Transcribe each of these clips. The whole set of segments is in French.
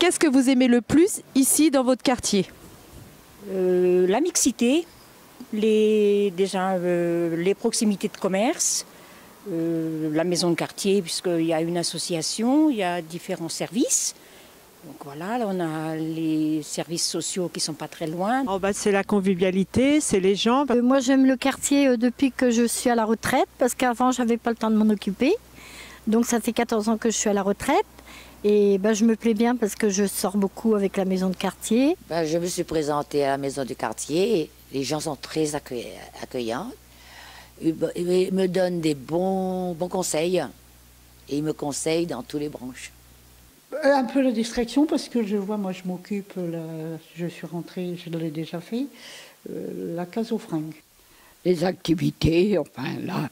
Qu'est-ce que vous aimez le plus ici dans votre quartier? La mixité, les proximités de commerce, la maison de quartier, puisqu'il y a une association, il y a différents services. Donc voilà, là on a les services sociaux qui ne sont pas très loin. Oh bah c'est la convivialité, c'est les gens. Moi j'aime le quartier depuis que je suis à la retraite, parce qu'avant j'avais pas le temps de m'en occuper. Donc ça fait 14 ans que je suis à la retraite. Et je me plais bien parce que je sors beaucoup avec la maison de quartier. Je me suis présentée à la maison du quartier. Et les gens sont très accueillants. Ils me donnent des bons conseils. Et ils me conseillent dans toutes les branches. Un peu la distraction parce que je vois, moi je m'occupe, je suis rentrée, je l'ai déjà fait, la case aux fringues. Les activités, enfin là,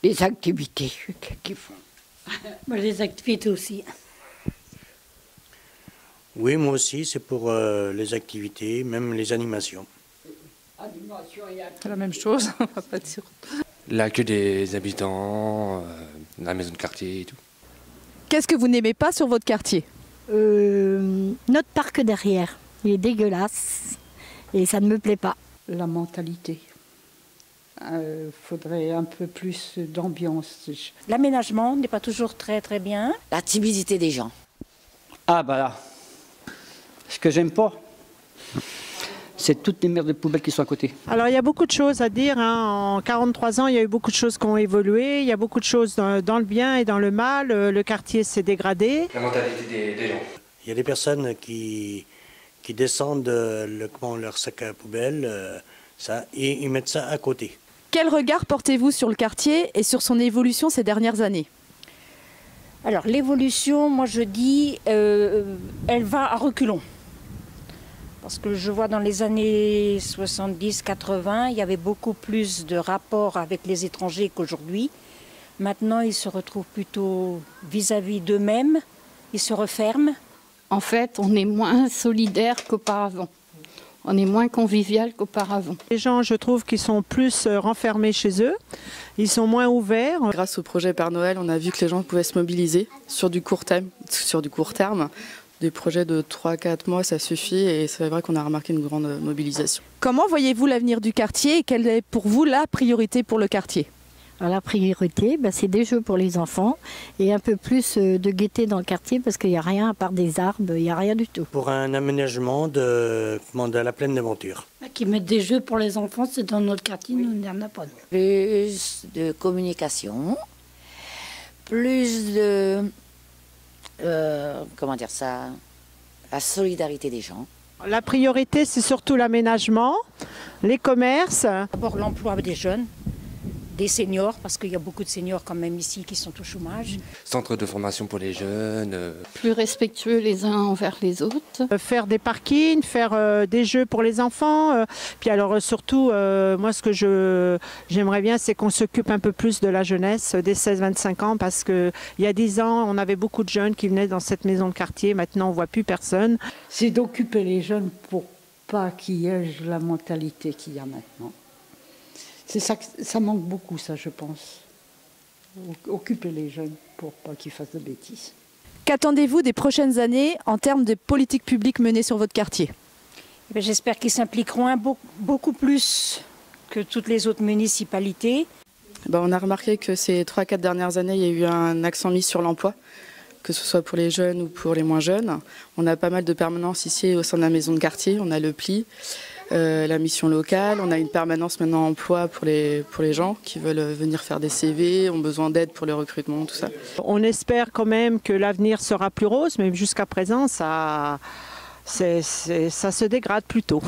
les activités qu'ils font. Les activités aussi. Oui, moi aussi, c'est pour les activités, même les animations. C'est la même chose, on va pas dire. L'accueil des habitants, la maison de quartier et tout. Qu'est-ce que vous n'aimez pas sur votre quartier? Notre parc derrière, il est dégueulasse et ça ne me plaît pas. La mentalité. Faudrait un peu plus d'ambiance. L'aménagement n'est pas toujours très très bien. La timidité des gens. Ah bah là, ce que j'aime pas, c'est toutes les merdes de poubelles qui sont à côté. Alors il y a beaucoup de choses à dire. En 43 ans, il y a eu beaucoup de choses qui ont évolué. Il y a beaucoup de choses dans le bien et dans le mal. Le quartier s'est dégradé. La mentalité des gens. Il y a des personnes qui descendent leur sac à poubelle et ils mettent ça à côté. Quel regard portez-vous sur le quartier et sur son évolution ces dernières années? Alors l'évolution, moi je dis, elle va à reculons. Parce que je vois dans les années 70-80, il y avait beaucoup plus de rapports avec les étrangers qu'aujourd'hui. Maintenant, ils se retrouvent plutôt vis-à-vis d'eux-mêmes, ils se referment. En fait, on est moins solidaire qu'auparavant. On est moins convivial qu'auparavant. Les gens, je trouve, qui sont plus renfermés chez eux, ils sont moins ouverts. Grâce au projet Père Noël, on a vu que les gens pouvaient se mobiliser sur du court terme. Des projets de 3-4 mois, ça suffit et c'est vrai qu'on a remarqué une grande mobilisation. Comment voyez-vous l'avenir du quartier et quelle est pour vous la priorité pour le quartier? Alors, la priorité, c'est des jeux pour les enfants et un peu plus de gaieté dans le quartier parce qu'il n'y a rien à part des arbres, il n'y a rien du tout. Pour un aménagement de la plaine d'aventure. Qui mettent des jeux pour les enfants, c'est dans notre quartier, nous il n'y en a pas. Plus de communication, plus de... comment dire ça, la solidarité des gens. La priorité, c'est surtout l'aménagement, les commerces. D'abord l'emploi des jeunes, des seniors, parce qu'il y a beaucoup de seniors quand même ici qui sont au chômage. Centre de formation pour les jeunes. Plus respectueux les uns envers les autres. Faire des parkings, faire des jeux pour les enfants. Puis alors surtout, moi ce que j'aimerais bien, c'est qu'on s'occupe un peu plus de la jeunesse des 16-25 ans, parce qu'il y a 10 ans, on avait beaucoup de jeunes qui venaient dans cette maison de quartier. Maintenant, on ne voit plus personne. C'est d'occuper les jeunes pour pas qu'il y ait la mentalité qu'il y a maintenant. C'est ça, ça manque beaucoup, ça, je pense. Occuper les jeunes pour pas qu'ils fassent de bêtises. Qu'attendez-vous des prochaines années en termes de politique publique menée sur votre quartier? J'espère qu'ils s'impliqueront beaucoup plus que toutes les autres municipalités. On a remarqué que ces 3-4 dernières années, il y a eu un accent mis sur l'emploi, que ce soit pour les jeunes ou pour les moins jeunes. On a pas mal de permanences ici au sein de la maison de quartier, on a le pli. La mission locale, on a une permanence maintenant emploi pour les gens qui veulent venir faire des CV, ont besoin d'aide pour le recrutement, tout ça. On espère quand même que l'avenir sera plus rose, mais jusqu'à présent, ça se dégrade plutôt.